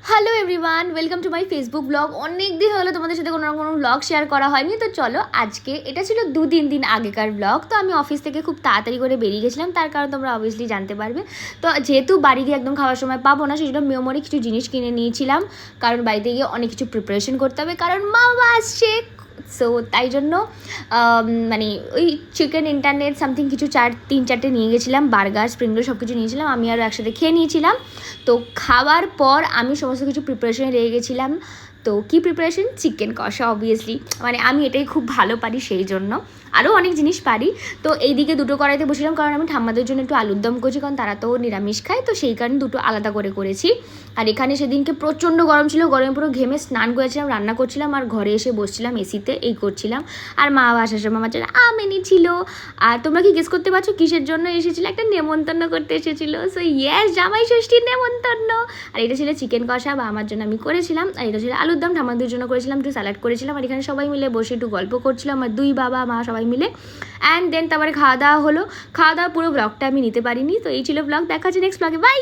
Hello everyone, welcome to my Facebook blog. অনেক দিন হলো তোমাদের সাথে কোনো রকম ব্লগ শেয়ার করা হয়নি। তো চলো, আজকে এটা ছিল 2-3 দিন আগেকার ব্লগ। তো আমি অফিস থেকে খুব তাড়াতাড়ি করে বেরিয়ে গেছিলাম, তার কারণ তোমরা অবভিয়াসলি জানতে পারবে। তো যেহেতু বাড়ি গিয়ে একদম খাওয়ার সময় পাবো না, সেই জন্য মেমোরি কিছু জিনিস কিনে নিয়েছিলাম, কারণ বাড়িতে গিয়ে অনেক কিছু প্রিপারেশন করতে হবে, কারণ মা বাবা আসছে। সো তাই জন্য মানে ওই চিকেন ইন্টারনেট সামথিং কিছু 3-4টে নিয়ে গেছিলাম, বার্গার স্প্রিং রোল সব কিছু নিয়েছিলাম। আমি আরও একসাথে খেয়ে নিয়েছিলাম। তো খাওয়ার পর আমি সমস্ত কিছু প্রিপারেশনে লেগে গেছিলাম। তো কী প্রিপারেশন? চিকেন কষা অবভিয়াসলি, মানে আমি এটাই খুব ভালো পারি, সেই জন্য আরও অনেক জিনিস পারি। তো এইদিকে দুটো কড়াইতে বসেছিলাম, কারণ আমি ঠাম্মাদের জন্য একটু আলুর দম করছি, কারণ তারা তো নিরামিষ খায়, তো সেই কারণে দুটো আলাদা করে করেছি। আর এখানে সেদিনকে প্রচণ্ড গরম ছিল, গরমে পুরো ঘেমে স্নান করেছিলাম, রান্না করছিলাম, আর ঘরে এসে বসছিলাম এসিতে, এই করছিলাম। আর মা আসার সময় আমার জন্য আম এনেছিল। আর তোমরা কি গেস করতে পারছো কিসের জন্য এসেছিলো? একটা নেমন্তন্ন করতে এসেছিলো। সো ইয়েস, জামাই ষষ্ঠীর নেমন্তন্ন। আর এটা ছিল চিকেন কষা, বা আমার জন্য আমি করেছিলাম। আর এটা ছিল আলুর দম, ঠাম্মাদের জন্য করেছিলাম, একটু স্যালাড করেছিলাম। আর এখানে সবাই মিলে বসে একটু গল্প করছিলাম, আমার দুই বাবা মা সবাই মিলে। অ্যান্ড দেন তারপরে খাওয়া দাওয়া হলো। খাওয়া দাওয়া পুরো ব্লগটা আমি নিতে পারিনি। তো এই ছিল ব্লগ, দেখা হচ্ছে নেক্সট ব্লগে, বাই।